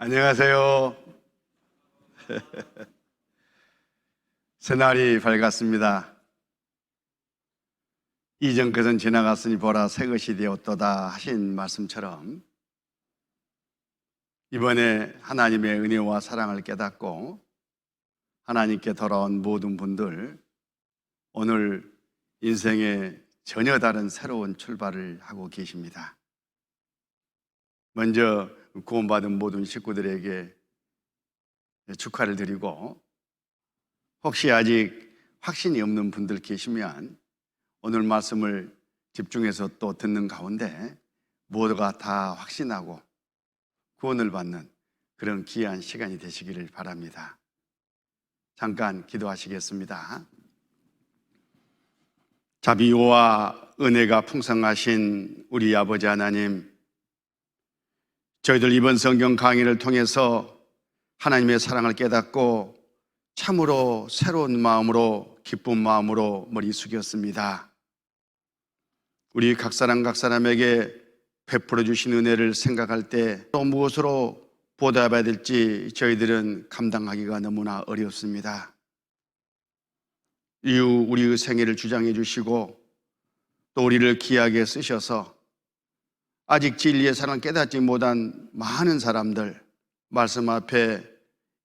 안녕하세요. 새날이 밝았습니다. 이전 것은 지나갔으니 보라 새 것이 되었도다 하신 말씀처럼 이번에 하나님의 은혜와 사랑을 깨닫고 하나님께 돌아온 모든 분들, 오늘 인생에 전혀 다른 새로운 출발을 하고 계십니다. 먼저 구원받은 모든 식구들에게 축하를 드리고, 혹시 아직 확신이 없는 분들 계시면 오늘 말씀을 집중해서 또 듣는 가운데 모두가 다 확신하고 구원을 받는 그런 귀한 시간이 되시기를 바랍니다. 잠깐 기도하시겠습니다. 자비와 은혜가 풍성하신 우리 아버지 하나님, 저희들 이번 성경 강의를 통해서 하나님의 사랑을 깨닫고 참으로 새로운 마음으로, 기쁜 마음으로 머리 숙였습니다. 우리 각 사람에게 베풀어 주신 은혜를 생각할 때 또 무엇으로 보답해야 될지 저희들은 감당하기가 너무나 어렵습니다. 이후 우리의 생애를 주장해 주시고 또 우리를 귀하게 쓰셔서 아직 진리의 사랑을 깨닫지 못한 많은 사람들 말씀 앞에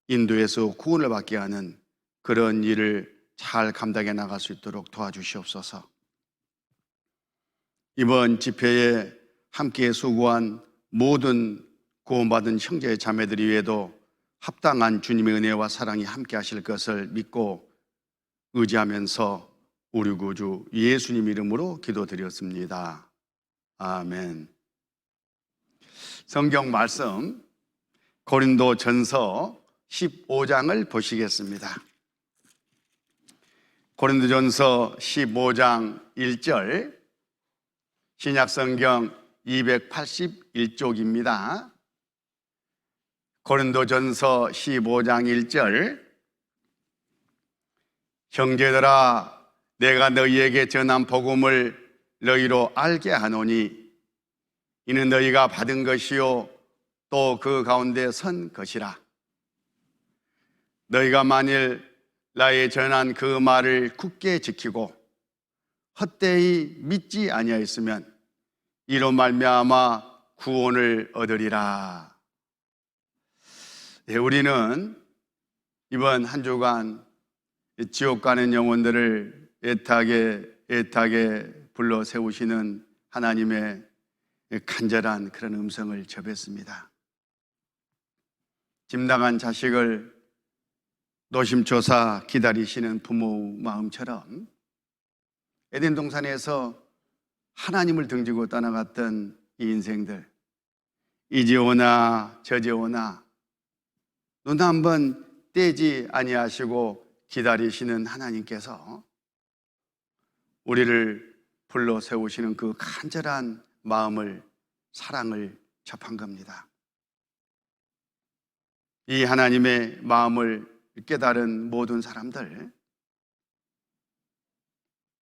인도해서 구원을 받게 하는 그런 일을 잘 감당해 나갈 수 있도록 도와주시옵소서. 이번 집회에 함께 수고한 모든 구원받은 형제 자매들 위에도 합당한 주님의 은혜와 사랑이 함께 하실 것을 믿고 의지하면서 우리 구주 예수님 이름으로 기도드렸습니다. 아멘. 성경 말씀 고린도전서 15장을 보시겠습니다. 고린도전서 15장 1절, 신약성경 281쪽입니다. 고린도전서 15장 1절, 형제들아 내가 너희에게 전한 복음을 너희로 알게 하노니 이는 너희가 받은 것이요 또 그 가운데 선 것이라. 너희가 만일 나의 전한 그 말을 굳게 지키고 헛되이 믿지 아니하였으면 이로 말미암아 구원을 얻으리라. 우리는 이번 한 주간 지옥 가는 영혼들을 애타게 불러 세우시는 하나님의 간절한 그런 음성을 접했습니다. 짐당한 자식을 노심초사 기다리시는 부모 마음처럼 에덴 동산에서 하나님을 등지고 떠나갔던 이 인생들, 이제 오나 저제 오나 눈 한번 떼지 아니하시고 기다리시는 하나님께서 우리를 불러 세우시는 그 간절한 마음을, 사랑을 접한 겁니다. 이 하나님의 마음을 깨달은 모든 사람들,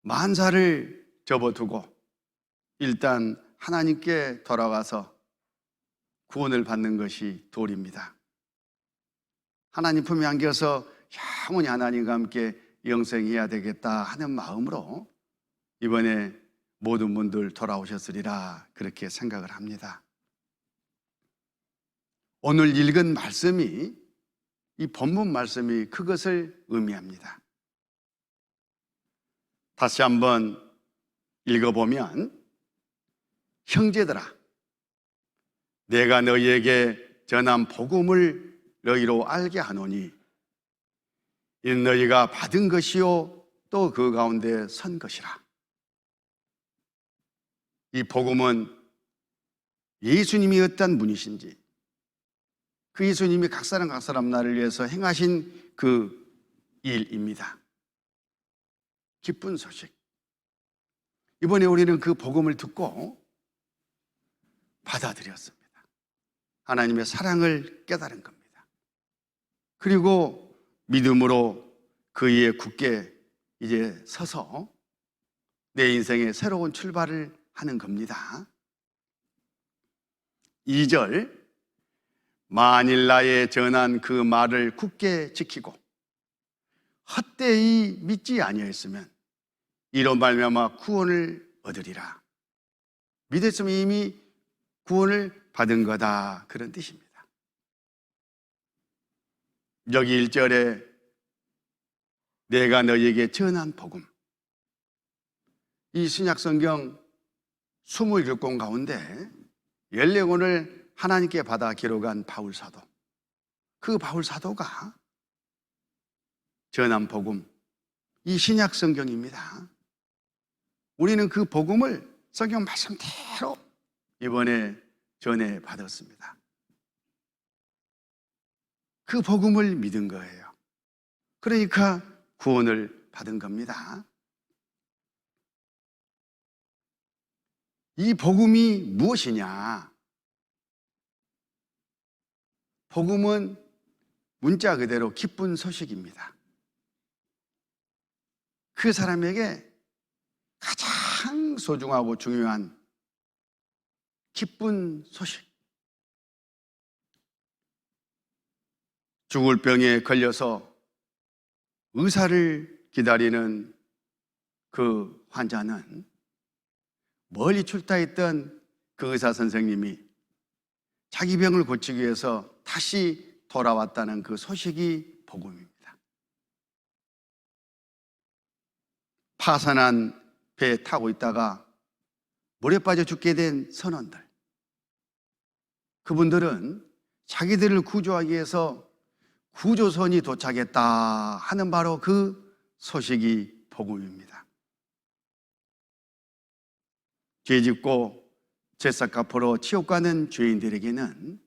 만사를 접어두고 일단 하나님께 돌아가서 구원을 받는 것이 도리입니다. 하나님 품에 안겨서 영원히 하나님과 함께 영생해야 되겠다 하는 마음으로 이번에 모든 분들 돌아오셨으리라 그렇게 생각을 합니다. 오늘 읽은 말씀이, 이 본문 말씀이 그것을 의미합니다. 다시 한번 읽어보면, 형제들아 내가 너희에게 전한 복음을 너희로 알게 하노니 이는 너희가 받은 것이요 또 그 가운데 선 것이라. 이 복음은 예수님이 어떤 분이신지, 그 예수님이 각 사람 나를 위해서 행하신 그 일입니다. 기쁜 소식. 이번에 우리는 그 복음을 듣고 받아들였습니다. 하나님의 사랑을 깨달은 겁니다. 그리고 믿음으로 그 위에 굳게 이제 서서 내 인생의 새로운 출발을 하는 겁니다. 2절, 만일 나의 전한 그 말을 굳게 지키고 헛되이 믿지 아니하였으면 이로 말미암아 구원을 얻으리라. 믿었으면 이미 구원을 받은 거다, 그런 뜻입니다. 여기 1절에 내가 너희에게 전한 복음, 이 신약성경 27권 가운데 14권을 하나님께 받아 기록한 바울사도, 그 바울사도가 전한 복음, 이 신약성경입니다. 우리는 그 복음을 성경 말씀대로 이번에 전해 받았습니다. 그 복음을 믿은 거예요. 그러니까 구원을 받은 겁니다. 이 복음이 무엇이냐? 복음은 문자 그대로 기쁜 소식입니다. 그 사람에게 가장 소중하고 중요한 기쁜 소식. 죽을 병에 걸려서 의사를 기다리는 그 환자는 멀리 출타했던 그 의사 선생님이 자기 병을 고치기 위해서 다시 돌아왔다는 그 소식이 복음입니다. 파산한 배에 타고 있다가 물에 빠져 죽게 된 선원들, 그분들은 자기들을 구조하기 위해서 구조선이 도착했다 하는 바로 그 소식이 복음입니다. 죄짓고 제사 갚으러 지옥 가는 죄인들에게는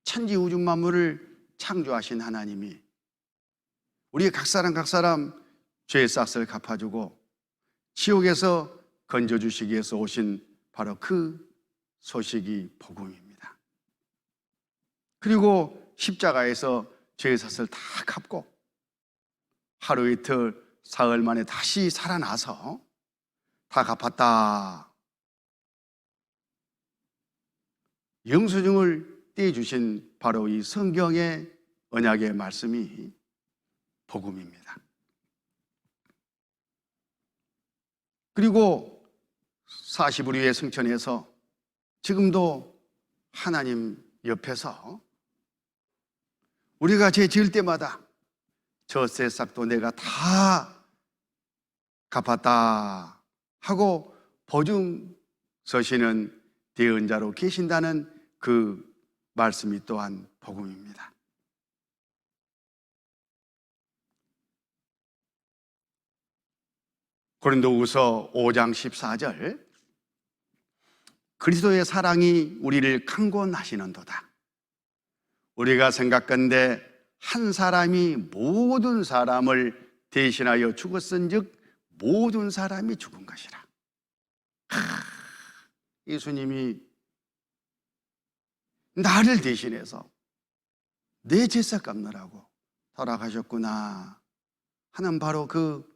천지 우주 만물을 창조하신 하나님이 우리 각 사람 죄 싹을 갚아주고 지옥에서 건져주시기 위해서 오신 바로 그 소식이 복음입니다. 그리고 십자가에서 죄 삭을 다 갚고 하루 이틀 사흘 만에 다시 살아나서 다 갚았다, 영수증을 떼주신 바로 이 성경의 언약의 말씀이 복음입니다. 그리고 40일 후에 승천해서 지금도 하나님 옆에서 우리가 죄 지을 때마다 저 새싹도 내가 다 갚았다 하고 보증 서시는 대언자로 계신다는 그 말씀이 또한 복음입니다. 고린도후서 5장 14절, 그리스도의 사랑이 우리를 강권하시는도다. 우리가 생각건대 한 사람이 모든 사람을 대신하여 죽었은즉 모든 사람이 죽은 것이라. 예수님이 나를 대신해서 내 제사 갚느라고 돌아가셨구나 하는 바로 그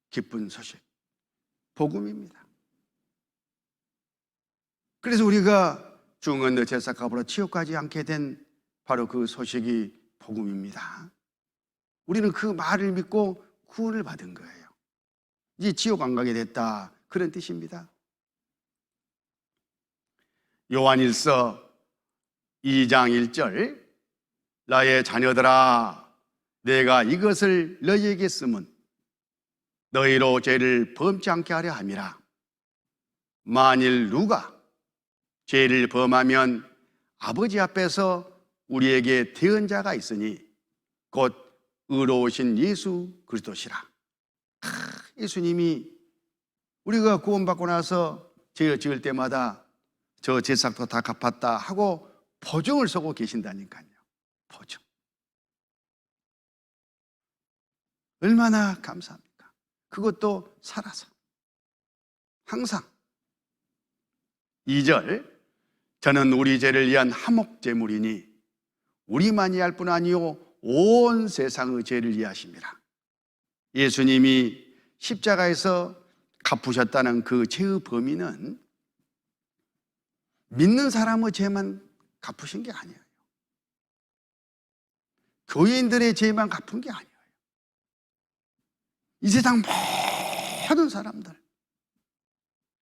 기쁜 소식, 복음입니다. 그래서 우리가 죽은 제사 값으로 지옥 가지 않게 된 바로 그 소식이 복음입니다. 우리는 그 말을 믿고 구원을 받은 거예요. 이제 지옥 안 가게 됐다, 그런 뜻입니다. 요한일서 2장 1절, 나의 자녀들아 내가 이것을 너희에게 쓰면 너희로 죄를 범치 않게 하려 함이라. 만일 누가 죄를 범하면 아버지 앞에서 우리에게 대언자가 있으니 곧 의로우신 예수 그리스도시라. 예수님이 우리가 구원받고 나서 죄를 지을 때마다 저 제삭도 다 갚았다 하고 보증을 서고 계신다니까요. 보증. 얼마나 감사합니까? 그것도 살아서 항상. 2절, 저는 우리 죄를 위한 화목 제물이니 우리만이 할 뿐 아니요 온 세상의 죄를 위하심이라. 예수님이 십자가에서 갚으셨다는 그 죄의 범위는 믿는 사람의 죄만 갚으신 게 아니에요. 교인들의 죄만 갚은 게 아니에요. 이 세상 모든 사람들,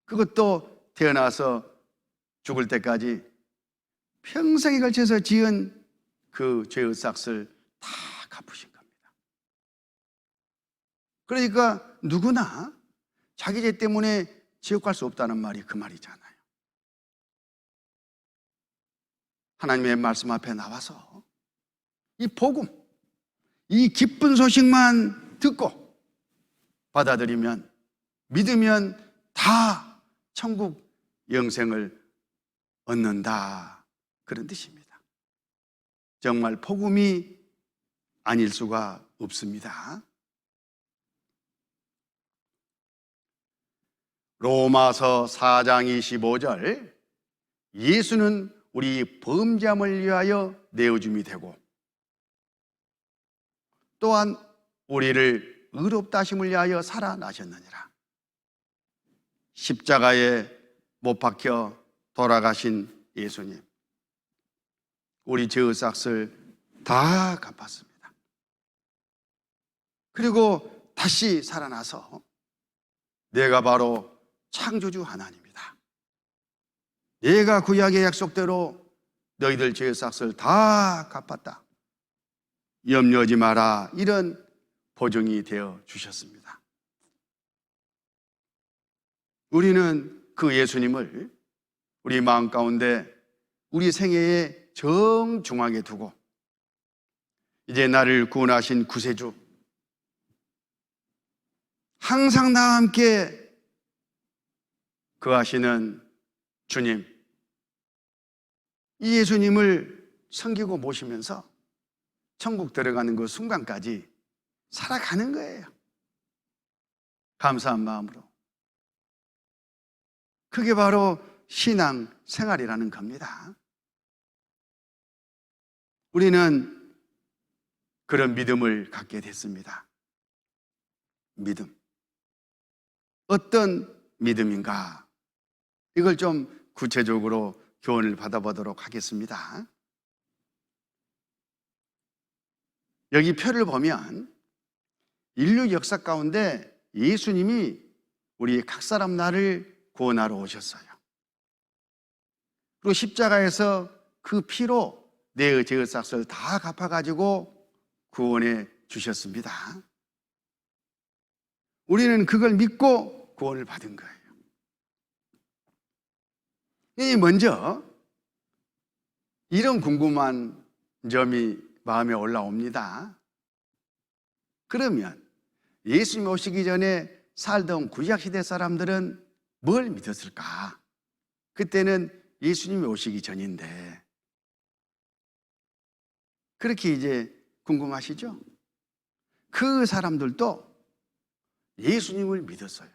그것도 태어나서 죽을 때까지 평생에 걸쳐서 지은 그 죄의 싹을 다 갚으신 겁니다. 그러니까 누구나 자기 죄 때문에 지옥 갈 수 없다는 말이 그 말이잖아요. 하나님의 말씀 앞에 나와서 이 복음, 이 기쁜 소식만 듣고 받아들이면, 믿으면 다 천국 영생을 얻는다, 그런 뜻입니다. 정말 복음이 아닐 수가 없습니다. 로마서 4장 25절, 예수는 우리 범죄함을 위하여 내어줌이 되고 또한 우리를 의롭다 하심을 위하여 살아나셨느니라. 십자가에 못 박혀 돌아가신 예수님, 우리 죄의 싹을 다 갚았습니다. 그리고 다시 살아나서 내가 바로 창조주 하나님이다, 내가 구약의 약속대로 너희들 죄의 싹을 다 갚았다, 염려하지 마라, 이런 보증이 되어 주셨습니다. 우리는 그 예수님을 우리 마음 가운데 우리 생애의 정중앙에 두고 이제 나를 구원하신 구세주, 항상 나와 함께 거하시는 주님, 이 예수님을 섬기고 모시면서 천국 들어가는 그 순간까지 살아가는 거예요. 감사한 마음으로. 그게 바로 신앙 생활이라는 겁니다. 우리는 그런 믿음을 갖게 됐습니다. 믿음. 어떤 믿음인가? 이걸 좀 구체적으로 교훈을 받아보도록 하겠습니다. 여기 표를 보면 인류 역사 가운데 예수님이 우리 각 사람 나를 구원하러 오셨어요. 그리고 십자가에서 그 피로 내 죄의 싹을 다 갚아가지고 구원해 주셨습니다. 우리는 그걸 믿고 구원을 받은 거예요. 먼저 이런 궁금한 점이 마음에 올라옵니다. 그러면 예수님 오시기 전에 살던 구약시대 사람들은 뭘 믿었을까? 그때는 예수님이 오시기 전인데. 그렇게 이제 궁금하시죠? 그 사람들도 예수님을 믿었어요.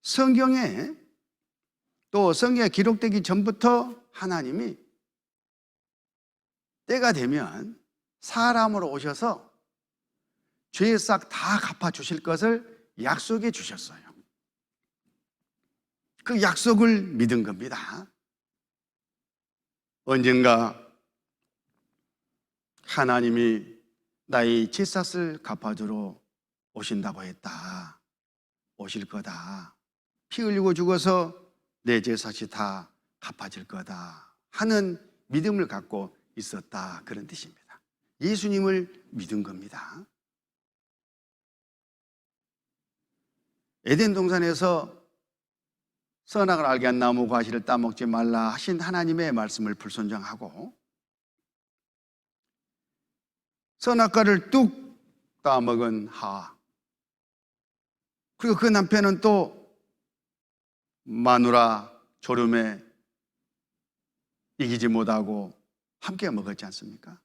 성경에, 또 성경에 기록되기 전부터 하나님이 때가 되면 사람으로 오셔서 죄의 싹 다 갚아주실 것을 약속해 주셨어요. 그 약속을 믿은 겁니다. 언젠가 하나님이 나의 죄싹을 갚아주러 오신다고 했다, 오실 거다, 피 흘리고 죽어서 내 죄싹이 다 갚아질 거다 하는 믿음을 갖고 있었다, 그런 뜻입니다. 예수님을 믿은 겁니다. 에덴 동산에서 선악을 알게 한 나무 과실을 따먹지 말라 하신 하나님의 말씀을 불순종하고 선악과를 뚝 따먹은 하와, 그리고 그 남편은 또 마누라 졸음에 이기지 못하고 함께 먹었지 않습니까?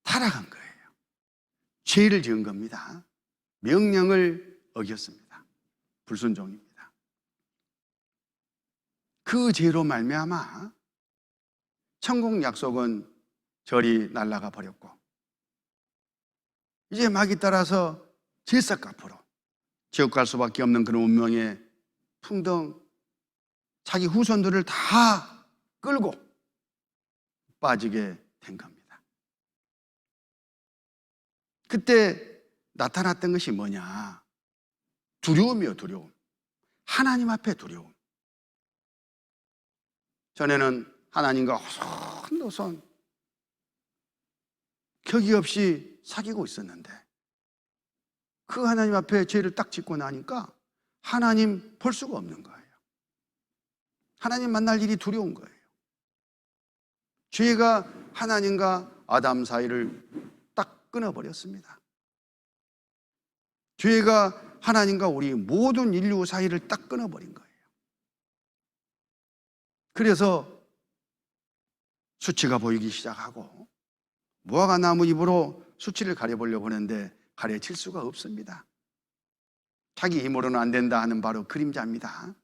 타락한 거예요. 죄를 지은 겁니다. 명령을 어겼습니다. 불순종입니다. 그 죄로 말미암아 천국 약속은 저리 날아가 버렸고 이제 마귀 따라서 죄싹 갚으러 지옥 갈 수밖에 없는 그런 운명의 풍덩, 자기 후손들을 다 끌고 빠지게 된 겁니다. 그때 나타났던 것이 뭐냐? 두려움이요, 두려움. 하나님 앞에 두려움. 전에는 하나님과 호손도손 격이 없이 사귀고 있었는데 그 하나님 앞에 죄를 딱 짓고 나니까 하나님 볼 수가 없는 거예요. 하나님 만날 일이 두려운 거예요. 죄가 하나님과 아담 사이를 딱 끊어버렸습니다. 죄가 하나님과 우리 모든 인류 사이를 딱 끊어버린 거예요. 그래서 수치가 보이기 시작하고 무화과 나무 잎으로 수치를 가려보려고 하는데 가려질 수가 없습니다. 자기 힘으로는 안 된다 하는 바로 그림자입니다.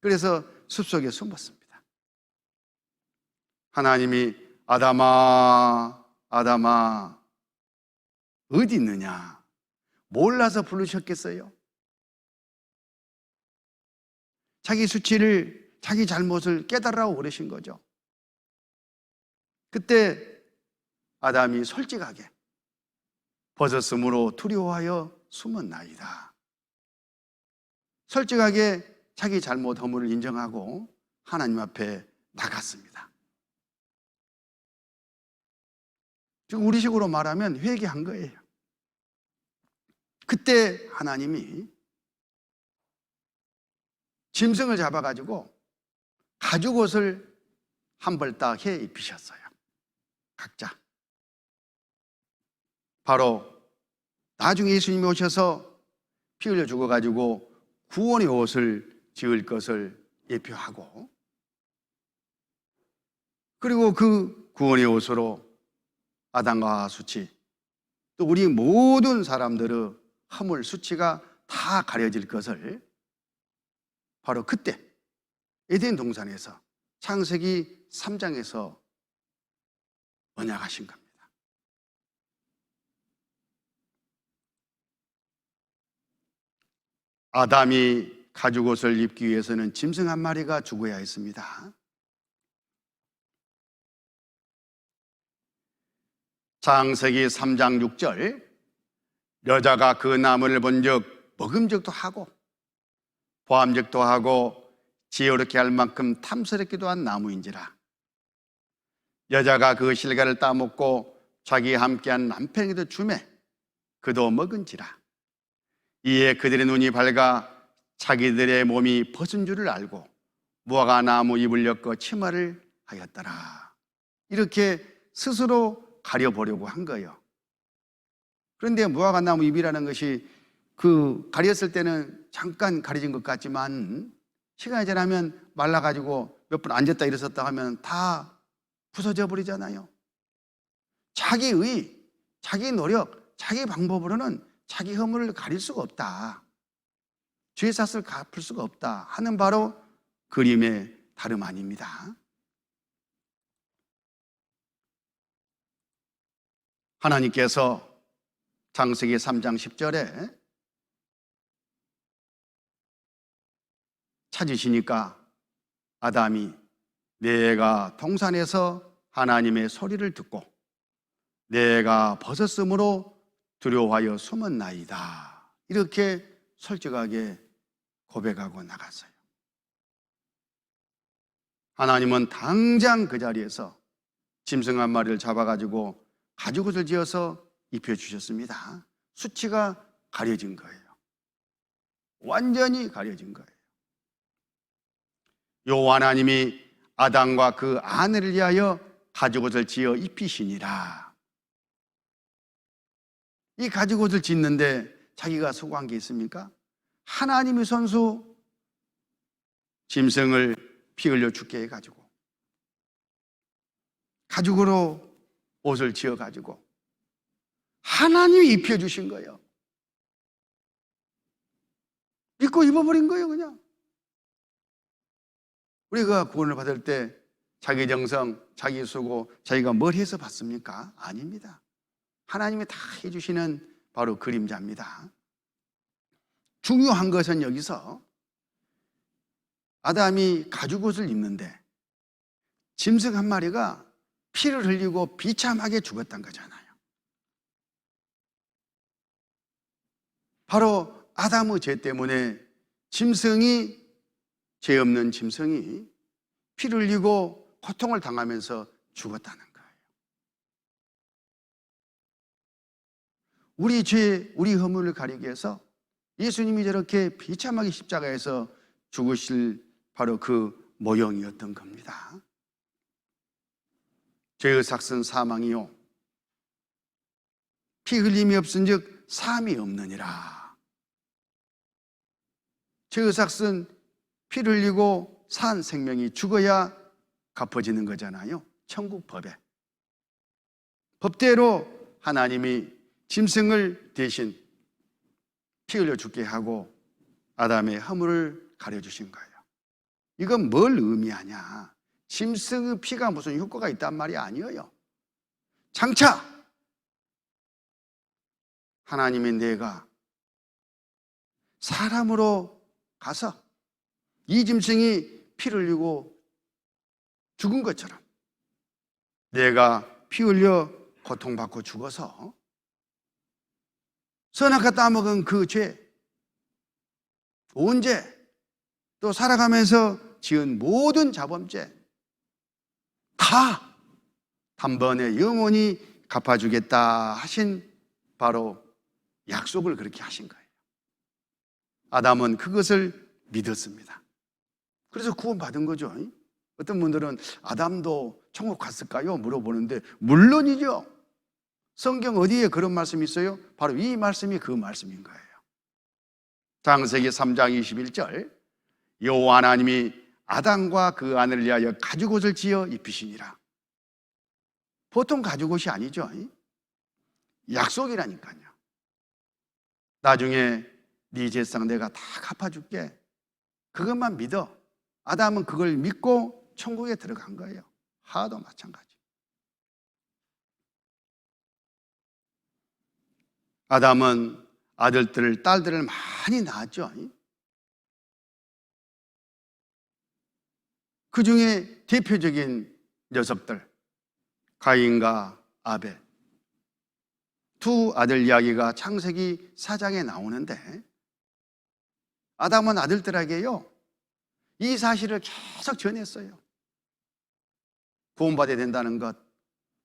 그래서 숲속에 숨었습니다. 하나님이 아담아, 아담아, 어디 있느냐? 몰라서 부르셨겠어요? 자기 수치를, 자기 잘못을 깨달으라고 그러신 거죠. 그때 아담이 솔직하게 벗었으므로 두려워하여 숨었나이다. 솔직하게 자기 잘못 허물을 인정하고 하나님 앞에 나갔습니다. 지금 우리식으로 말하면 회개한 거예요. 그때 하나님이 짐승을 잡아가지고 가죽옷을 한 벌 딱 해 입히셨어요. 각자. 바로 나중에 예수님이 오셔서 피 흘려 죽어가지고 구원의 옷을 지을 것을 예표하고, 그리고 그 구원의 옷으로 아담과 수치, 또 우리 모든 사람들의 허물, 수치가 다 가려질 것을 바로 그때 에덴 동산에서 창세기 3장에서 언약하신 겁니다. 아담이 가죽옷을 입기 위해서는 짐승 한 마리가 죽어야 했습니다. 창세기 3장 6절, 여자가 그 나무를 본즉 먹음직도 하고 보암직도 하고 지혜롭게 할 만큼 탐스럽기도 한 나무인지라. 여자가 그 실과를 따먹고 자기 함께한 남편에게도 주매 그도 먹은지라. 이에 그들의 눈이 밝아 자기들의 몸이 벗은 줄을 알고 무화과 나무 잎을 엮어 치마를 하였더라. 이렇게 스스로 가려보려고 한 거예요. 그런데 무화과 나무 잎이라는 것이 그 가렸을 때는 잠깐 가려진 것 같지만 시간이 지나면 말라가지고 몇 분 앉았다 일어섰다 하면 다 부서져 버리잖아요. 자기의, 자기 노력, 자기 방법으로는 자기 허물을 가릴 수가 없다, 죄사슬 갚을 수가 없다 하는 바로 그림의 다름 아닙니다. 하나님께서 창세기 3장 10절에 찾으시니까 아담이 내가 동산에서 하나님의 소리를 듣고 내가 벗었으므로 두려워하여 숨었나이다, 이렇게 솔직하게 고백하고 나갔어요. 하나님은 당장 그 자리에서 짐승 한 마리를 잡아가지고 가죽옷을 지어서 입혀주셨습니다. 수치가 가려진 거예요. 완전히 가려진 거예요. 여호와 하나님이 아담과 그 아내를 위하여 가죽옷을 지어 입히시니라. 이 가죽옷을 짓는데 자기가 수고한 게 있습니까? 하나님의 손수 짐승을 피 흘려 죽게 해가지고 가죽으로 옷을 지어가지고 하나님이 입혀주신 거예요. 믿고 입어버린 거예요. 그냥 우리가 구원을 받을 때 자기 정성, 자기 수고, 자기가 뭘 해서 받습니까? 아닙니다. 하나님이 다 해주시는 바로 그림자입니다. 중요한 것은 여기서 아담이 가죽옷을 입는데 짐승 한 마리가 피를 흘리고 비참하게 죽었던 거잖아요. 바로 아담의 죄 때문에 짐승이, 죄 없는 짐승이 피를 흘리고 고통을 당하면서 죽었다는 거예요. 우리 죄, 우리 허물을 가리기 위해서 예수님이 저렇게 비참하게 십자가에서 죽으실 바로 그 모형이었던 겁니다. 죄의 삭은 사망이요 피 흘림이 없은즉 사함이 없느니라. 죄의 삭은 피를 흘리고 산 생명이 죽어야 갚아지는 거잖아요. 천국 법에. 법대로 하나님이 짐승을 대신 피 흘려 죽게 하고 아담의 허물을 가려주신 거예요. 이건 뭘 의미하냐? 짐승의 피가 무슨 효과가 있단 말이 아니에요. 장차 하나님의 내가 사람으로 가서 이 짐승이 피를 흘리고 죽은 것처럼 내가 피 흘려 고통받고 죽어서 선악과 따먹은 그 죄, 온 죄, 또 살아가면서 지은 모든 자범죄 다 단번에 영원히 갚아주겠다 하신 바로 약속을 그렇게 하신 거예요. 아담은 그것을 믿었습니다. 그래서 구원받은 거죠. 어떤 분들은 아담도 천국 갔을까요? 물어보는데 물론이죠. 성경 어디에 그런 말씀이 있어요? 바로 이 말씀이 그 말씀인 거예요. 창세기 3장 21절 여호와 하나님이 아담과 그 아내를 위하여 가죽옷을 지어 입히시니라. 보통 가죽옷이 아니죠. 약속이라니까요. 나중에 네 죄상 내가 다 갚아줄게. 그것만 믿어. 아담은 그걸 믿고 천국에 들어간 거예요. 하와도 마찬가지. 아담은 아들들, 딸들을 많이 낳았죠. 그 중에 대표적인 녀석들, 가인과 아벨. 두 아들 이야기가 창세기 4장에 나오는데 아담은 아들들에게요, 이 사실을 계속 전했어요. 구원받아야 된다는 것,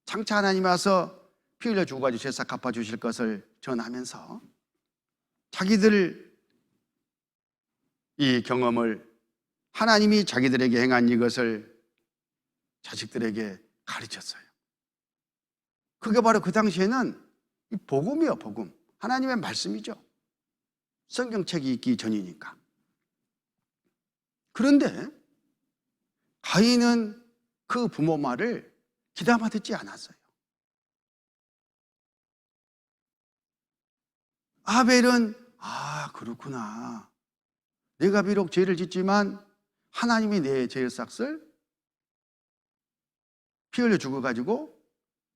장차 하나님이 와서 피 흘려 죽어가지고 죄사 갚아주실 것을 전하면서 자기들 이 경험을 하나님이 자기들에게 행한 이것을 자식들에게 가르쳤어요. 그게 바로 그 당시에는 이 복음이에요. 복음, 하나님의 말씀이죠. 성경책이 있기 전이니까. 그런데 가인은 그 부모 말을 귀담아 듣지 않았어요. 아벨은 그렇구나, 내가 비록 죄를 짓지만 하나님이 내 죄의 삭을 피 흘려 죽어가지고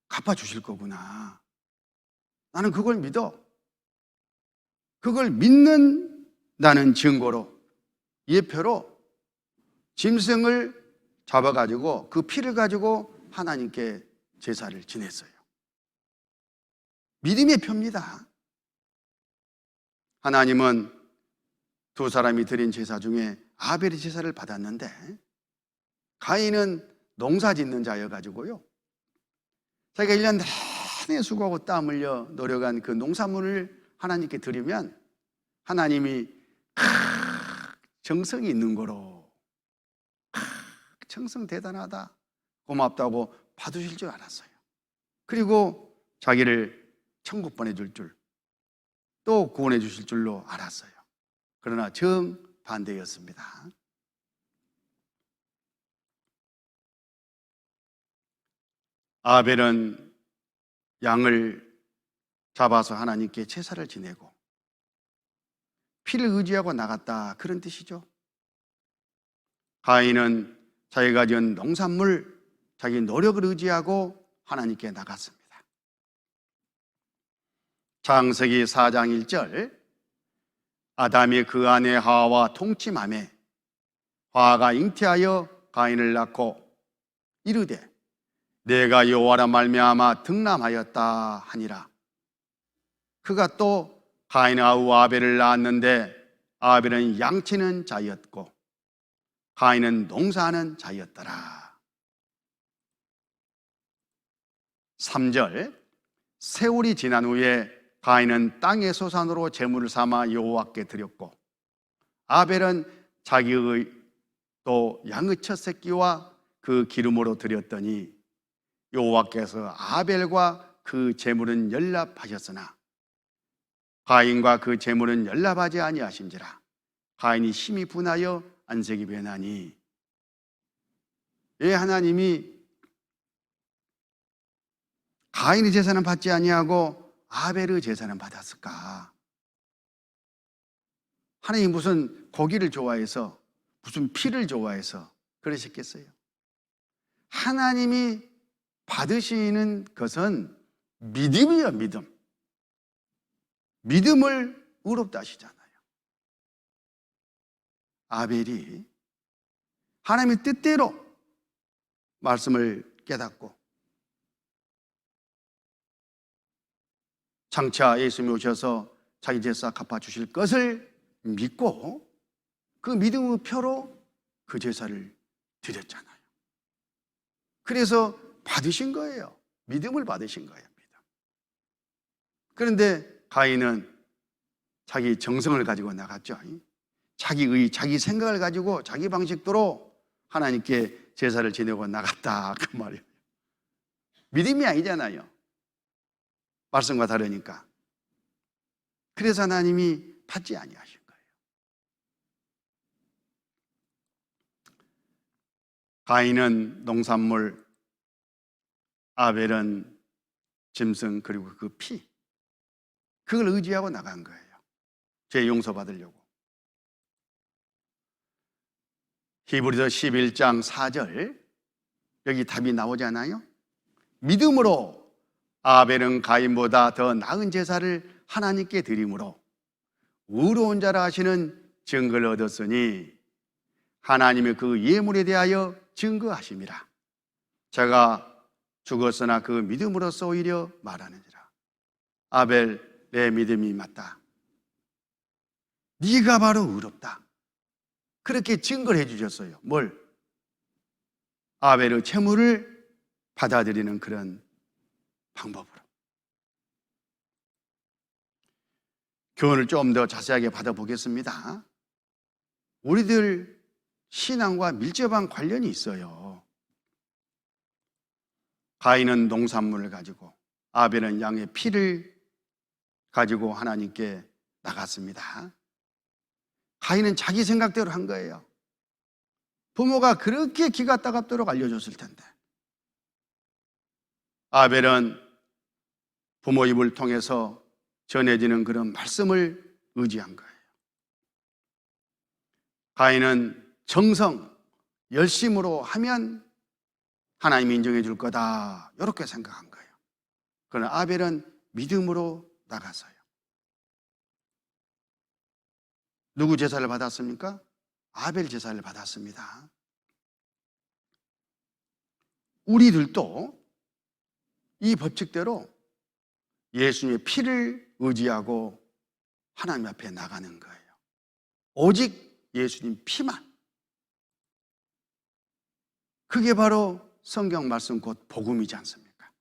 갚아주실 거구나, 나는 그걸 믿어. 그걸 믿는다는 증거로, 예표로 짐승을 잡아가지고 그 피를 가지고 하나님께 제사를 지냈어요. 믿음의 표입니다. 하나님은 두 사람이 드린 제사 중에 아벨의 제사를 받았는데 가인은 농사 짓는 자여가지고요, 자기가 1년 내내 수고하고 땀 흘려 노력한 그 농산물을 하나님께 드리면 하나님이 정성이 있는 거로 정성 대단하다, 고맙다고 받으실 줄 알았어요. 그리고 자기를 천국 보내줄 줄, 또 구원해 주실 줄로 알았어요. 그러나 정반대였습니다. 아벨은 양을 잡아서 하나님께 제사를 지내고 피를 의지하고 나갔다, 그런 뜻이죠. 가인은 자기가 지은 농산물, 자기 노력을 의지하고 하나님께 나갔습니다. 창세기 4장 1절 아담이 그 아내 하와와 통침하매 하와가 잉태하여 가인을 낳고 이르되 내가 여호와라 말미암아 등남하였다 하니라. 그가 또 가인의 아우 아벨을 낳았는데 아벨은 양치는 자였고 가인은 농사하는 자였더라. 3절, 세월이 지난 후에 가인은 땅의 소산으로 제물을 삼아 여호와께 드렸고 아벨은 자기의 또 양의 첫 새끼와 그 기름으로 드렸더니 여호와께서 아벨과 그 제물은 연락하셨으나 가인과 그 제물은 연락하지 아니하신지라. 가인이 심히 분하여 안색이 변하니. 왜 하나님이 가인의 제사는 받지 아니하고 아벨의 제사는 받았을까? 하나님이 무슨 고기를 좋아해서, 무슨 피를 좋아해서 그러셨겠어요? 하나님이 받으시는 것은 믿음이에요, 믿음. 믿음을 의롭다 하시잖아요. 아벨이 하나님의 뜻대로 말씀을 깨닫고 장차 예수님이 오셔서 자기 제사 갚아주실 것을 믿고 그 믿음의 표로 그 제사를 드렸잖아요. 그래서 받으신 거예요. 믿음을 받으신 거예요. 믿음. 그런데 가인은 자기 정성을 가지고 나갔죠. 자기의 자기 생각을 가지고 자기 방식대로 하나님께 제사를 지내고 나갔다 그 말이에요. 믿음이 아니잖아요. 말씀과 다르니까. 그래서 하나님이 받지 아니하신 거예요. 가인은 농산물, 아벨은 짐승 그리고 그 피, 그걸 의지하고 나간 거예요. 죄 용서받으려고. 히브리서 11장 4절 여기 답이 나오잖아요. 믿음으로 아벨은 가인보다 더 나은 제사를 하나님께 드림으로 의로운 자라 하시는 증거를 얻었으니 하나님이 그 예물에 대하여 증거하심이라. 제가 죽었으나 그 믿음으로써 오히려 말하느니라. 아벨, 내 믿음이 맞다. 네가 바로 의롭다. 그렇게 증거를 해주셨어요. 뭘? 아벨의 제물을 받아들이는 그런 방법으로. 교훈을 좀 더 자세하게 받아보겠습니다. 우리들 신앙과 밀접한 관련이 있어요. 가인은 농산물을 가지고 아벨은 양의 피를 가지고 하나님께 나갔습니다. 가인은 자기 생각대로 한 거예요. 부모가 그렇게 기가 따갑도록 알려줬을 텐데. 아벨은 부모 입을 통해서 전해지는 그런 말씀을 의지한 거예요. 가인은 정성, 열심으로 하면 하나님이 인정해 줄 거다 이렇게 생각한 거예요. 그러나 아벨은 믿음으로 나가서요. 누구 제사를 받았습니까? 아벨 제사를 받았습니다. 우리들도 이 법칙대로 예수님의 피를 의지하고 하나님 앞에 나가는 거예요. 오직 예수님 피만. 그게 바로 성경 말씀 곧 복음이지 않습니까?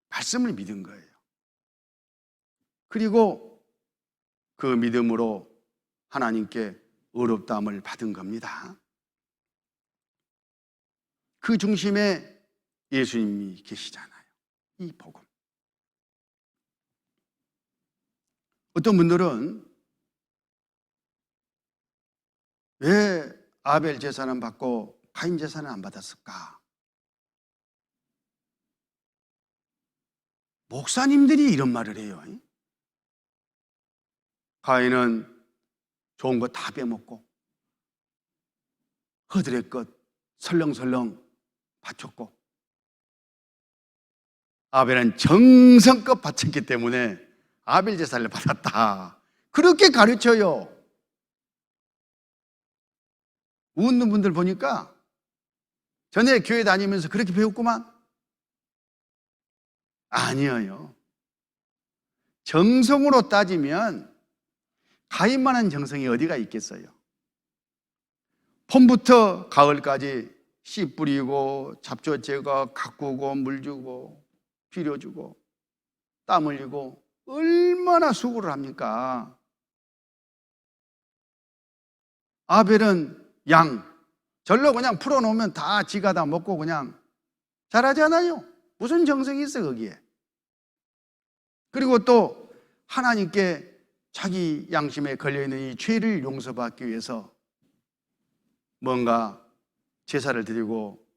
말씀을 믿은 거예요. 그리고 그 믿음으로 하나님께 의롭다함을 받은 겁니다. 그 중심에 예수님이 계시잖아요. 이 복음. 어떤 분들은 왜 아벨 제사는 받고 가인 제사는 안 받았을까? 목사님들이 이런 말을 해요. 가인은 좋은 거 다 빼먹고 허들의 것 설렁설렁 바쳤고 아벨은 정성껏 바쳤기 때문에 아벨 제사를 받았다. 그렇게 가르쳐요. 웃는 분들 보니까 전에 교회 다니면서 그렇게 배웠구만? 아니에요. 정성으로 따지면 가인만한 정성이 어디가 있겠어요? 봄부터 가을까지 씨 뿌리고 잡초 제거, 가꾸고 물 주고 비료 주고 땀 흘리고 얼마나 수고를 합니까? 아벨은 양 절로 그냥 풀어놓으면 다 지가 다 먹고 그냥 잘하잖아요. 무슨 정성이 있어 거기에. 그리고 또 하나님께 자기 양심에 걸려있는 이 죄를 용서받기 위해서 뭔가 제사를 드리고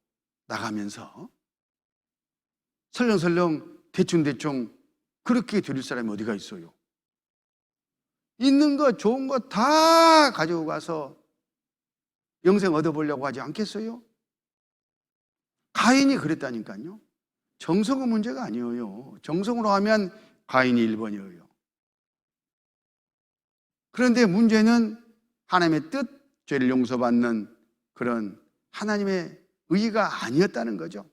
나가면서 설렁설렁 대충대충 그렇게 드릴 사람이 어디가 있어요? 있는 거 좋은 거 다 가지고 가서 영생 얻어보려고 하지 않겠어요? 가인이 그랬다니까요. 정성은 문제가 아니에요. 정성으로 하면 가인이 1번이에요. 그런데 문제는 하나님의 뜻, 죄를 용서받는 그런 하나님의 의의가 아니었다는 거죠.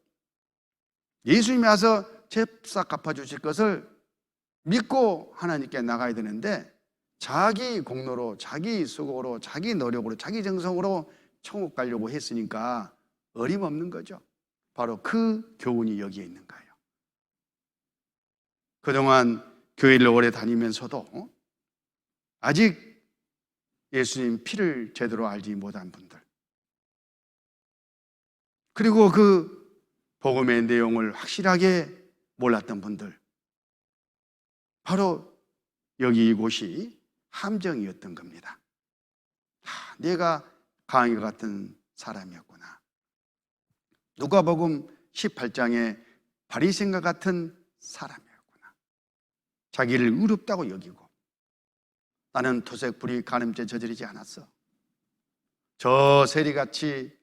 예수님이 와서 죄싹 갚아주실 것을 믿고 하나님께 나가야 되는데 자기 공로로, 자기 수고로, 자기 노력으로, 자기 정성으로 천국 가려고 했으니까 어림없는 거죠. 바로 그 교훈이 여기에 있는 거예요. 그동안 교회를 오래 다니면서도 아직 예수님 피를 제대로 알지 못한 분들, 그리고 그 복음의 내용을 확실하게 몰랐던 분들, 바로 여기 이곳이 함정이었던 겁니다. 내가 가인과 같은 사람이었구나. 누가복음 18장에 바리새인과 같은 사람이었구나. 자기를 의롭다고 여기고 나는 토색 불이 간음죄 저지르지 않았어. 저 세리같이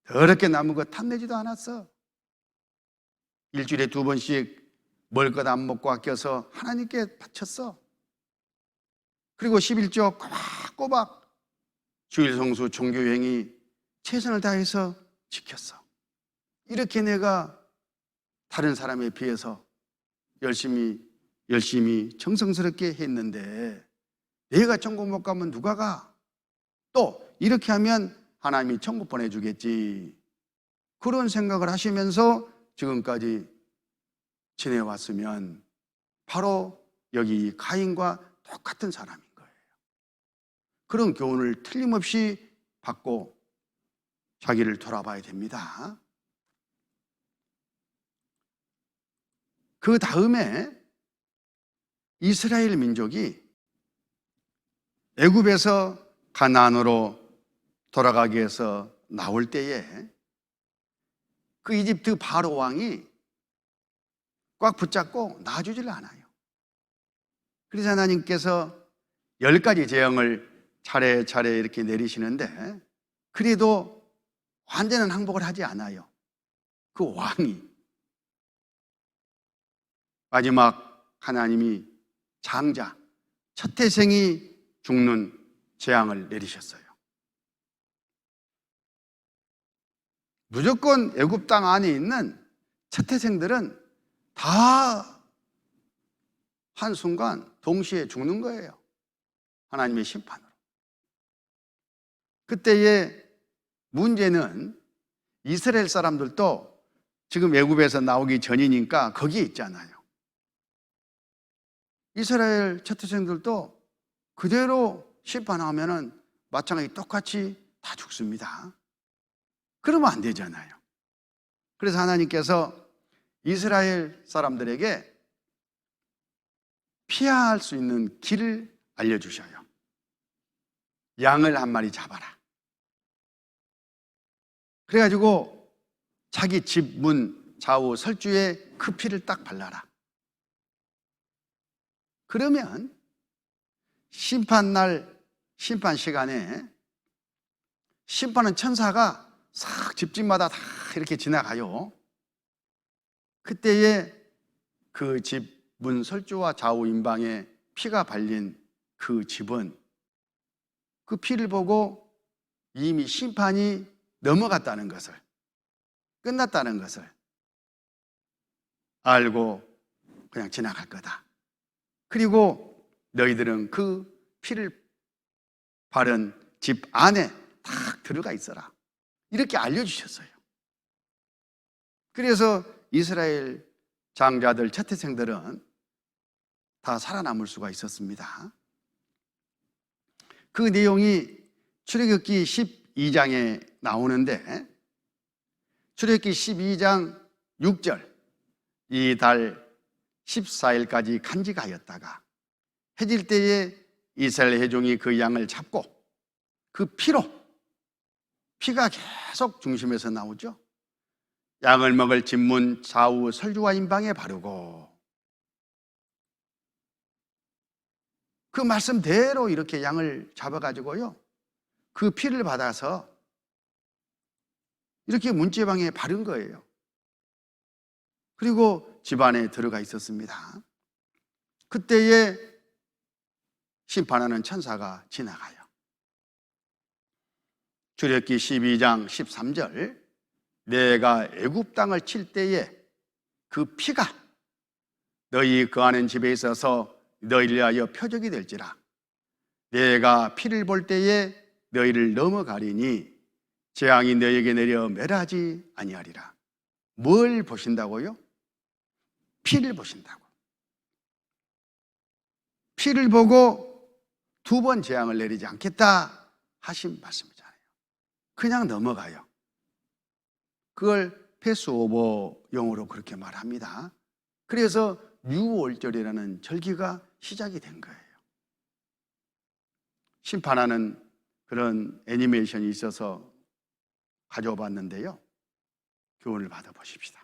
더럽게 남은 거 탐내지도 않았어. 일주일에 2번씩 먹을 것 안 먹고 아껴서 하나님께 바쳤어. 그리고 11조 꼬박꼬박 주일 성수 종교행위 최선을 다해서 지켰어. 이렇게 내가 다른 사람에 비해서 열심히 정성스럽게 했는데 내가 천국 못 가면 누가 가? 또 이렇게 하면 하나님이 천국 보내주겠지. 그런 생각을 하시면서 지금까지 지내왔으면 바로 여기 가인과 똑같은 사람인 거예요. 그런 교훈을 틀림없이 받고 자기를 돌아봐야 됩니다. 그 다음에 이스라엘 민족이 애굽에서 가나안으로 돌아가기 위해서 나올 때에 그 이집트 바로 왕이 꽉 붙잡고 놔주질 않아요. 그래서 하나님께서 10가지 재앙을 차례차례 이렇게 내리시는데 그래도 완전한 항복을 하지 않아요. 그 왕이 마지막 하나님이 장자, 첫 태생이 죽는 재앙을 내리셨어요. 무조건 애굽 땅 안에 있는 첫 태생들은 다 한순간 동시에 죽는 거예요. 하나님의 심판으로. 그때의 문제는 이스라엘 사람들도 지금 애굽에서 나오기 전이니까 거기에 있잖아요. 이스라엘 첫 태생들도 그대로 심판하면은 마찬가지 똑같이 다 죽습니다. 그러면 안 되잖아요. 그래서 하나님께서 이스라엘 사람들에게 피할 수 있는 길을 알려주셔요. 양을 한 마리 잡아라. 그래가지고 자기 집 문 좌우 설주에 그 피를 딱 발라라. 그러면 심판날, 심판 시간에 심판은 천사가 싹 집집마다 다 이렇게 지나가요. 그때에 그 집 문 설주와 좌우 임방에 피가 발린 그 집은 그 피를 보고 이미 심판이 넘어갔다는 것을, 끝났다는 것을 알고 그냥 지나갈 거다. 그리고 너희들은 그 피를 바른 집 안에 딱 들어가 있어라. 이렇게 알려주셨어요. 그래서 이스라엘 장자들, 채태생들은 다 살아남을 수가 있었습니다. 그 내용이 출애굽기 12장에 나오는데, 출애굽기 12장 6절, 이 달 14일까지 간직하였다가 해질 때에 이스라엘 회중이 그 양을 잡고 그 피가 계속 중심에서 나오죠. 양을 먹을 진문 좌우 설주와 임방에 바르고, 그 말씀대로 이렇게 양을 잡아가지고요, 그 피를 받아서 이렇게 문제방에 바른 거예요. 그리고 집안에 들어가 있었습니다. 그때에 심판하는 천사가 지나가요. 출애굽기 12장 13절, 내가 애굽 땅을 칠 때에 그 피가 너희 거하는 집에 있어서 너희를 위하여 표적이 될지라. 내가 피를 볼 때에 너희를 넘어가리니 재앙이 너희에게 내려 멸하지 아니하리라. 뭘 보신다고요? 피를 보신다고. 피를 보고 두 번 재앙을 내리지 않겠다 하신 말씀이잖아요. 그냥 넘어가요. 그걸 패스오버 용어로 그렇게 말합니다. 그래서 유월절이라는 절기가 시작이 된 거예요. 심판하는 그런 애니메이션이 있어서 가져와 봤는데요, 교훈을 받아보십시다.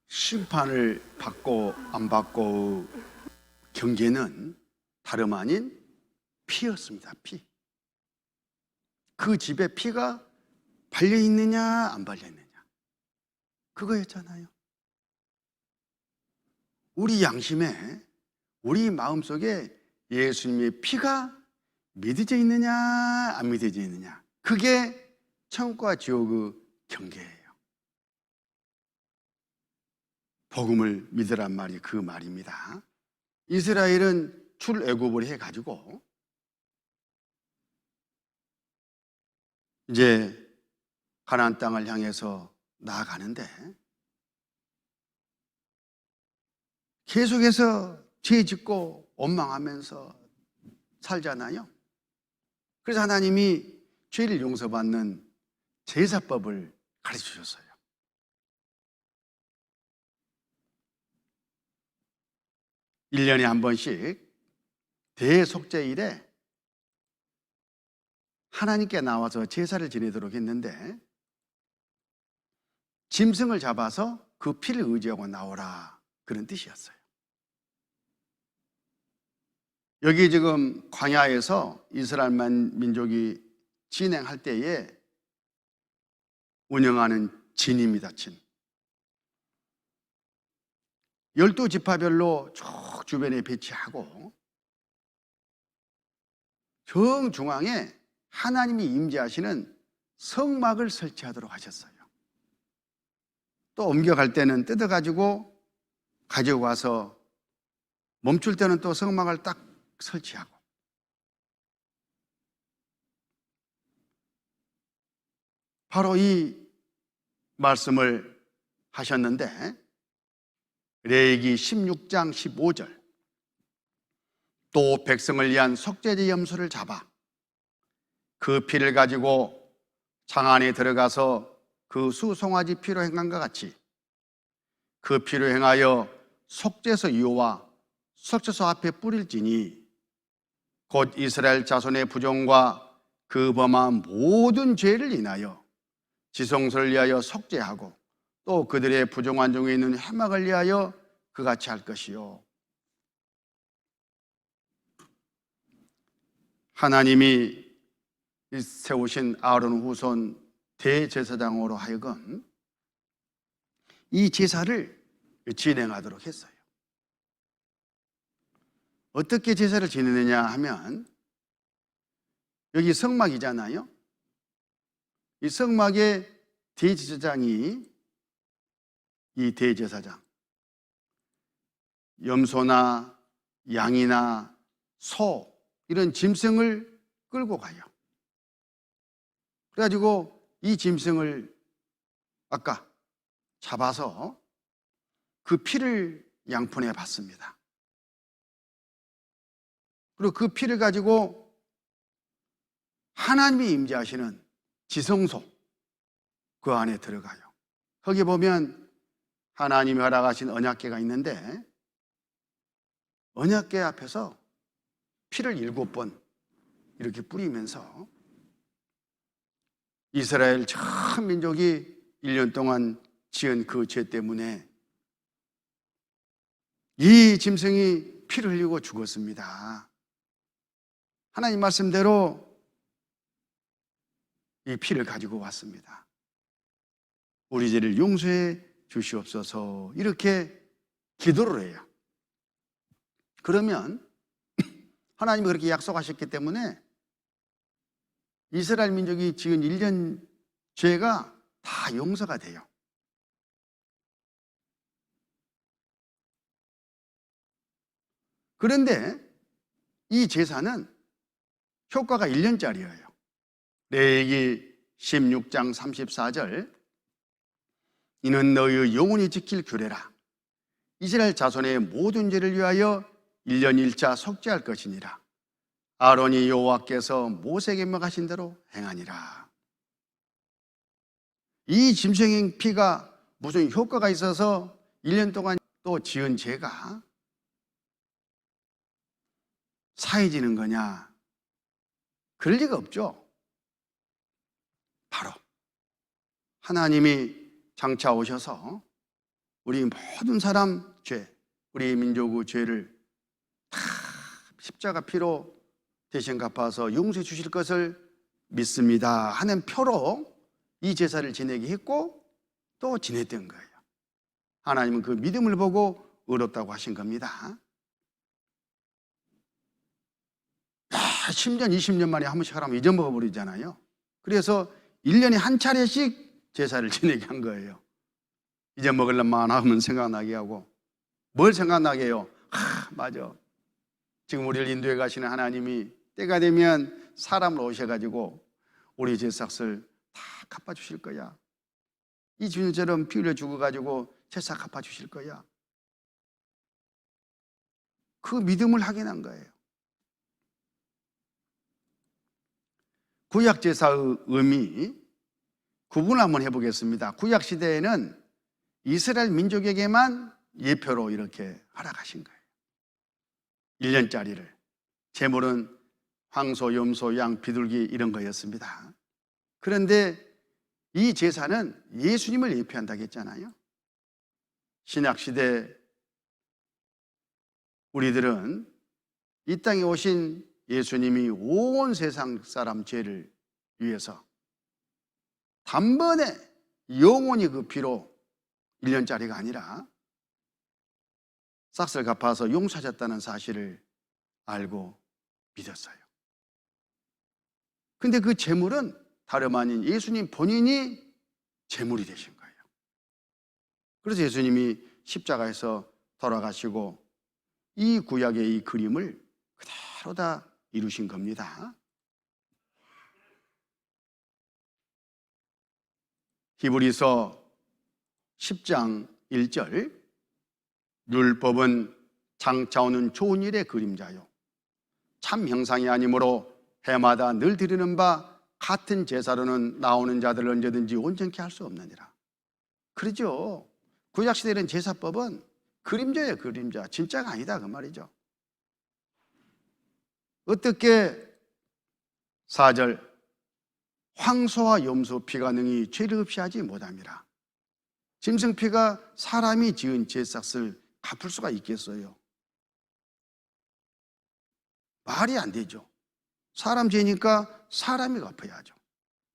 심판을 받고 안 받고 경계는 다름 아닌 피였습니다. 피. 그 집에 피가 발려 있느냐 안 발려 있느냐, 그거였잖아요. 우리 양심에, 우리 마음속에 예수님의 피가 믿어져 있느냐 안 믿어져 있느냐, 그게 천국과 지옥의 경계예요. 복음을 믿으란 말이 그 말입니다. 이스라엘은 출애굽을 해가지고 이제 가나안 땅을 향해서 나아가는데 계속해서 죄 짓고 원망하면서 살잖아요. 그래서 하나님이 죄를 용서받는 제사법을 가르쳐 주셨어요. 1년에 한 번씩 대속죄일에 하나님께 나와서 제사를 지내도록 했는데, 짐승을 잡아서 그 피를 의지하고 나오라, 그런 뜻이었어요. 여기 지금 광야에서 이스라엘 민족이 진행할 때에 운영하는 진입니다. 진. 12지파별로 쭉 주변에 배치하고 정중앙에 하나님이 임재하시는 성막을 설치하도록 하셨어요. 또 옮겨갈 때는 뜯어가지고 가지고 와서 멈출 때는 또 성막을 딱 설치하고, 바로 이 말씀을 하셨는데, 레위기 16장 15절, 또 백성을 위한 속죄제 염소를 잡아 그 피를 가지고 장 안에 들어가서 그 수송아지 피로 행한 것 같이 그 피로 행하여 속죄소 위와 속죄소 앞에 뿌릴지니 곧 이스라엘 자손의 부정과 그 범한 모든 죄를 인하여 지성소를 위하여 속죄하고 또 그들의 부정한 중에 있는 회막을 위하여 그같이 할 것이요. 하나님이 세우신 아론 후손 대제사장으로 하여금 이 제사를 진행하도록 했어요. 어떻게 제사를 지내느냐 하면, 여기 성막이잖아요. 이 성막의 대제사장이, 이 대제사장, 염소나 양이나 소 이런 짐승을 끌고 가요. 그래가지고 이 짐승을 아까 잡아서 그 피를 양푼에 받습니다. 그리고 그 피를 가지고 하나님이 임재하시는 지성소, 그 안에 들어가요. 거기 보면 하나님이 허락하신 언약궤가 있는데, 언약궤 앞에서 피를 7번 이렇게 뿌리면서 이스라엘 전 민족이 1년 동안 지은 그 죄 때문에 이 짐승이 피를 흘리고 죽었습니다. 하나님 말씀대로 이 피를 가지고 왔습니다. 우리 죄를 용서해 주시옵소서, 이렇게 기도를 해요. 그러면 하나님이 그렇게 약속하셨기 때문에 이스라엘 민족이 지은 1년 죄가 다 용서가 돼요. 그런데 이 제사는 효과가 1년짜리예요. 레위기 16장 34절, 이는 너희의 영원히 지킬 규례라. 이스라엘 자손의 모든 죄를 위하여 1년 1차 속죄할 것이니라. 아론이 여호와께서 모세에게 명하신 대로 행하니라. 이 짐승의 피가 무슨 효과가 있어서 1년 동안 또 지은 죄가 사해지는 거냐? 그럴 리가 없죠. 바로 하나님이 장차 오셔서 우리 모든 사람 죄, 우리 민족의 죄를 다 십자가 피로 대신 갚아서 용서해 주실 것을 믿습니다 하는 표로 이 제사를 지내게 했고 또 지냈던 거예요. 하나님은 그 믿음을 보고 의롭다고 하신 겁니다. 10년, 20년 만에 한 번씩 하라면 잊어먹어 버리잖아요. 그래서 1년에 한 차례씩 제사를 지내게 한 거예요. 잊어먹을만 하면 생각나게 하고. 뭘 생각나게 해요? 맞아, 지금 우리를 인도해 가시는 하나님이 때가 되면 사람을 오셔가지고 우리 죄 삭을 다 갚아주실 거야. 이 주님처럼 피 흘려 죽어가지고 제사 갚아주실 거야. 그 믿음을 확인한 거예요. 구약 제사의 의미 구분을 한번 해보겠습니다. 구약 시대에는 이스라엘 민족에게만 예표로 이렇게 허락하신 거예요. 1년짜리를. 제물은 황소, 염소, 양, 비둘기 이런 거였습니다. 그런데 이 제사는 예수님을 예표한다고 했잖아요. 신약시대 우리들은 이 땅에 오신 예수님이 온 세상 사람 죄를 위해서 단번에 영원히 그 피로 1년짜리가 아니라 싹을 갚아서 용서하셨다는 사실을 알고 믿었어요. 근데 그 제물은 다름 아닌 예수님 본인이 제물이 되신 거예요. 그래서 예수님이 십자가에서 돌아가시고 이 구약의 이 그림을 그대로 다 이루신 겁니다. 히브리서 10장 1절, 율법은 장차 오는 좋은 일의 그림자요 참 형상이 아니므로 해마다 늘 드리는 바 같은 제사로는 나오는 자들을 언제든지 온전케 할 수 없느니라. 그러죠. 구약시대는 제사법은 그림자예요. 그림자. 진짜가 아니다 그 말이죠. 어떻게 4절, 황소와 염소 피가 능히 죄를 없이 하지 못함이라. 짐승 피가 사람이 지은 제삭을 갚을 수가 있겠어요? 말이 안 되죠. 사람 죄니까 사람이 갚아야죠.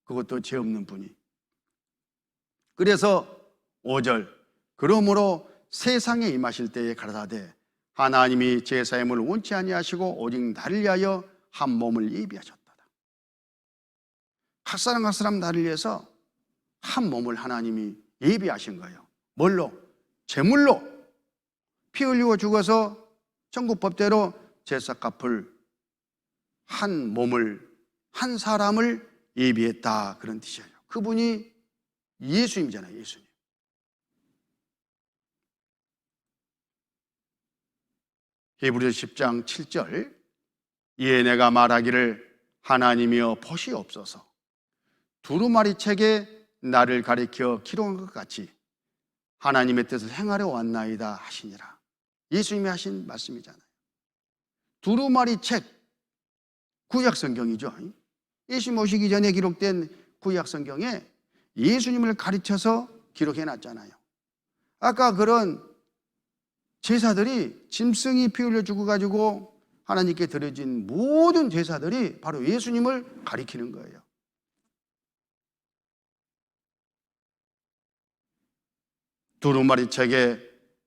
그것도 죄 없는 분이. 그래서 5절, 그러므로 세상에 임하실 때에 가라사대 하나님이 제사임을 원치 아니하시고 오직 나를 위하여 한 몸을 예비하셨다. 각 사람 각 사람 나를 위해서 한 몸을 하나님이 예비하신 거예요. 뭘로? 제물로 피 흘리고 죽어서 천국 법대로 제사 갚을 한 몸을, 한 사람을 예비했다, 그런 뜻이에요. 그분이 예수님이잖아요. 예수님. 히브리서 10장 7절, 이에 내가 말하기를 하나님이여 보시옵소서, 두루마리 책에 나를 가리켜 기록한 것 같이 하나님의 뜻을 행하려 왔나이다 하시니라. 예수님이 하신 말씀이잖아요. 두루마리 책, 구약성경이죠. 예수님 오시기 전에 기록된 구약성경에 예수님을 가르쳐서 기록해놨잖아요. 아까 그런 제사들이 짐승이 피 흘려 죽어가지고 하나님께 드려진 모든 제사들이 바로 예수님을 가리키는 거예요. 두루마리 책에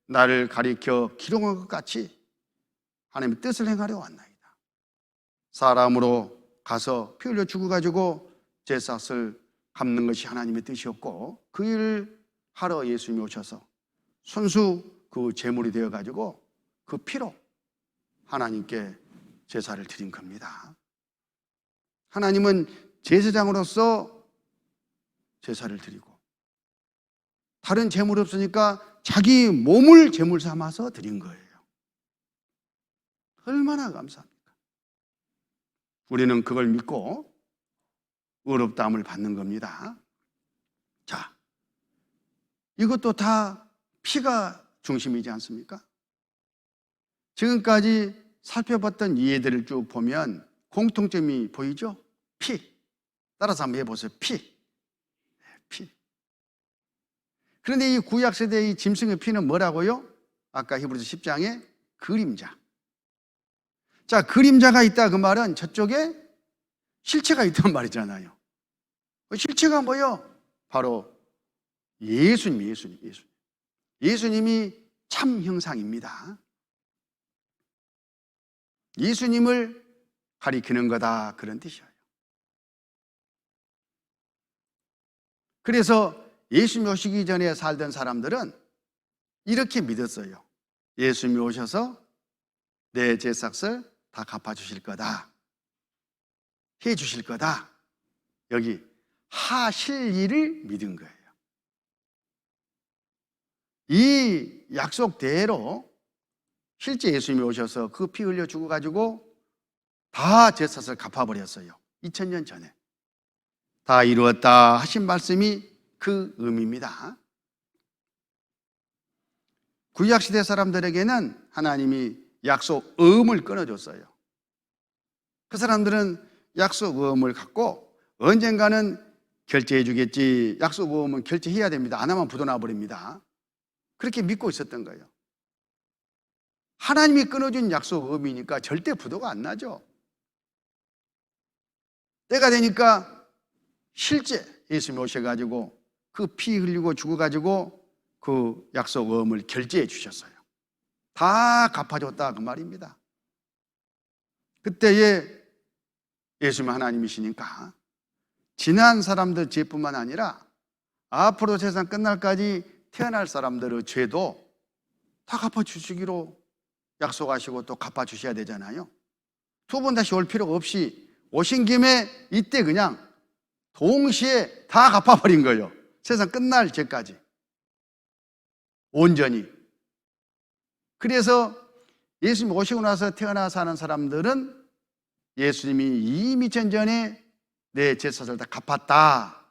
나를 가리켜 기록한 것 같이 하나님의 뜻을 행하려 왔나이다. 사람으로 가서 피 흘려 죽어가지고 제사를 갚는 것이 하나님의 뜻이었고, 그 일을 하러 예수님이 오셔서 손수 그 제물이 되어가지고 그 피로 하나님께 제사를 드린 겁니다. 하나님은 제사장으로서 제사를 드리고 다른 제물이 없으니까 자기 몸을 제물 삼아서 드린 거예요. 얼마나 감사합니까? 우리는 그걸 믿고 의롭다함을 받는 겁니다. 자, 이것도 다 피가 중심이지 않습니까? 지금까지 살펴봤던 이해들을 쭉 보면 공통점이 보이죠? 피. 따라서 한번 해보세요. 피. 피. 그런데 이 구약세대의 짐승의 피는 뭐라고요? 아까 히브리서 10장에 그림자. 자, 그림자가 있다 그 말은 저쪽에 실체가 있단 말이잖아요. 그 실체가 뭐예요? 바로 예수님. 예수님이 참 형상입니다. 예수님을 가리키는 거다, 그런 뜻이에요. 그래서 예수님이 오시기 전에 살던 사람들은 이렇게 믿었어요. 예수님이 오셔서 내 죄삭을 다 갚아주실 거다, 해주실 거다, 여기 하실 일을 믿은 거예요. 이 약속대로 실제 예수님이 오셔서 그 피 흘려 죽어가지고 다 제사를 갚아버렸어요. 2000년 전에 다 이루었다 하신 말씀이 그 의미입니다. 구약시대 사람들에게는 하나님이 약속 어음을 끊어줬어요. 그 사람들은 약속 어음을 갖고 언젠가는 결제해 주겠지, 약속 어음은 결제해야 됩니다. 안 하면 부도나 버립니다. 그렇게 믿고 있었던 거예요. 하나님이 끊어준 약속 어음이니까 절대 부도가 안 나죠. 때가 되니까 실제 예수님이 오셔가지고 그 피 흘리고 죽어가지고 그 약속 어음을 결제해 주셨어요. 다 갚아줬다 그 말입니다. 그때에 예수님 하나님이시니까 지난 사람들 죄뿐만 아니라 앞으로 세상 끝날까지 태어날 사람들의 죄도 다 갚아주시기로 약속하시고 또 갚아주셔야 되잖아요. 두 번 다시 올 필요가 없이 오신 김에 이때 그냥 동시에 다 갚아버린 거예요. 세상 끝날 죄까지 온전히. 그래서 예수님 오시고 나서 태어나 사는 사람들은 예수님이 이미 전전에 내 죄사를 다 갚았다,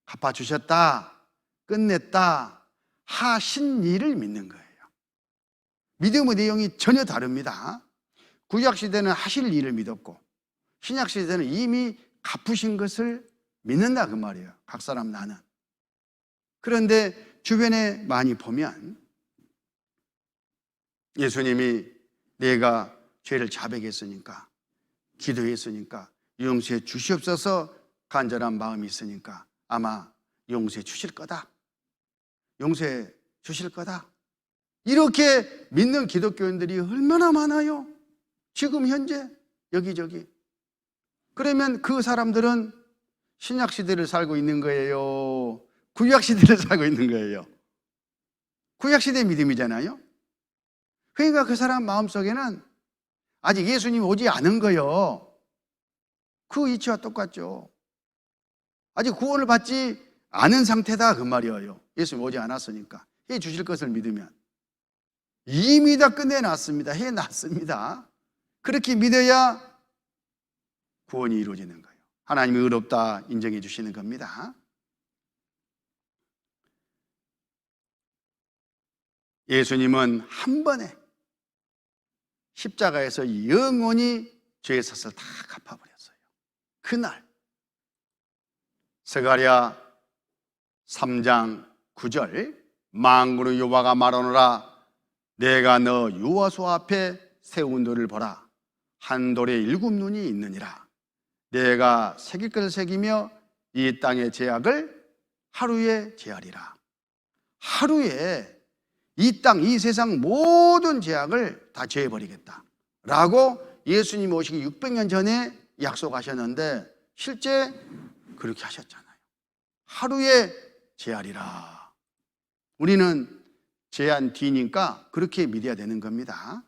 갚아주셨다, 끝냈다 하신 일을 믿는 거예요. 믿음의 내용이 전혀 다릅니다. 구약시대는 하실 일을 믿었고 신약시대는 이미 갚으신 것을 믿는다 그 말이에요. 각 사람 나는. 그런데 주변에 많이 보면 예수님이 내가 죄를 자백했으니까, 기도했으니까 용서해 주시옵소서 간절한 마음이 있으니까 아마 용서해 주실 거다, 용서해 주실 거다, 이렇게 믿는 기독교인들이 얼마나 많아요. 지금 현재 여기저기. 그러면 그 사람들은 신약시대를 살고 있는 거예요, 구약시대를 살고 있는 거예요? 구약시대 믿음이잖아요. 그러니까 그 사람 마음속에는 아직 예수님이 오지 않은 거예요. 그 이치와 똑같죠. 아직 구원을 받지 않은 상태다 그 말이에요. 예수님이 오지 않았으니까. 해 주실 것을 믿으면 이미 다 끝내놨습니다. 해놨습니다. 그렇게 믿어야 구원이 이루어지는 거예요. 하나님이 의롭다 인정해 주시는 겁니다. 예수님은 한 번에 십자가에서 영원히 죄의 삭을 다 갚아버렸어요. 그날 스가랴 3장 9절 망군의 여호와가 말하노라 내가 너 유아소 앞에 세운 돌을 보라 한 돌에 7눈이 있느니라 내가 새길 것을 새기며 이 땅의 죄악을 하루에 제하리라. 하루에 이 땅, 이 세상 모든 죄악을 다 제해버리겠다 라고 예수님이 오시기 600년 전에 약속하셨는데 실제 그렇게 하셨잖아요. 하루에 제하리라. 우리는 제한 뒤니까 그렇게 믿어야 되는 겁니다.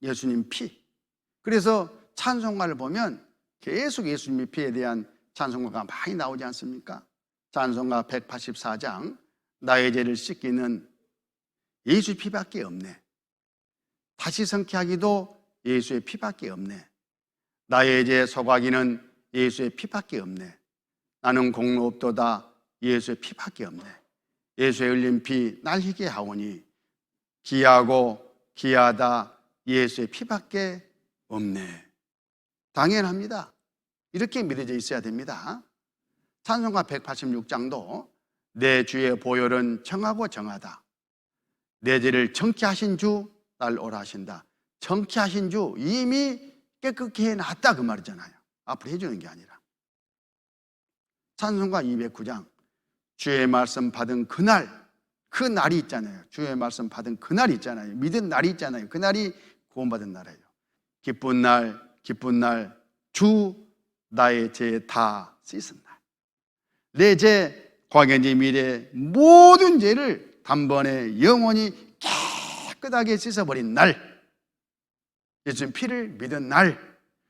예수님 피. 그래서 찬송가를 보면 계속 예수님의 피에 대한 찬송가가 많이 나오지 않습니까? 찬송가 184장 나의 죄를 씻기는 예수의 피밖에 없네. 다시 성취하기도 예수의 피밖에 없네. 나의 죄 속하기는 예수의 피밖에 없네. 나는 공로 없도다 예수의 피밖에 없네. 예수의 흘린 피 날 희게 하오니 귀하고 귀하다 예수의 피밖에 없네. 당연합니다. 이렇게 믿어져 있어야 됩니다. 찬송가 186장도 내 주의 보혈은 정하고 정하다. 내 죄를 정케하신 주 날 오라 하신다. 정케하신 주 이미 깨끗이 해놨다 그 말이잖아요. 앞으로 해주는 게 아니라. 찬송가 209장 주의 말씀 받은 그날, 그 날이 있잖아요. 주의 말씀 받은 그날이 있잖아요. 믿은 날이 있잖아요. 그날이 구원받은 날이에요. 기쁜 날, 기쁜 날, 주 나의 죄 다 씻은 날. 내 죄, 과거인지 미래 모든 죄를 단번에 영원히 깨끗하게 씻어버린 날, 예수님 피를 믿은 날,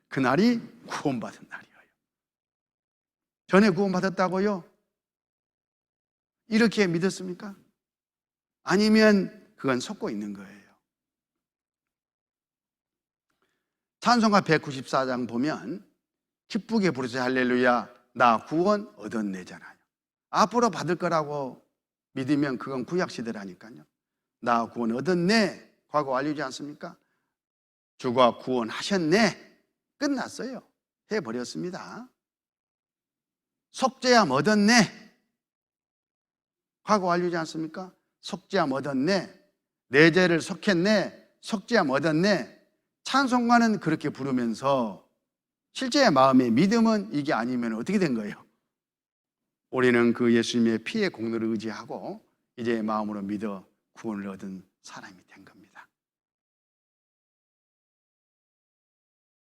그날이 구원받은 날이에요. 전에 구원받았다고요? 이렇게 믿었습니까? 아니면 그건 속고 있는 거예요. 찬송가 194장 보면 기쁘게 부르세요 할렐루야 나 구원 얻었네잖아요. 앞으로 받을 거라고 믿으면 그건 구약시대라니까요. 나 구원 얻었네. 과거 완료지 않습니까? 주가 구원하셨네. 끝났어요. 해버렸습니다. 속죄함 얻었네. 과거 완료지 않습니까? 속죄함 얻었네. 내 죄를 속했네. 속죄함 얻었네. 찬송가는 그렇게 부르면서 실제 마음의 믿음은 이게 아니면 어떻게 된 거예요? 우리는 그 예수님의 피의 공로를 의지하고 이제 마음으로 믿어 구원을 얻은 사람이 된 겁니다.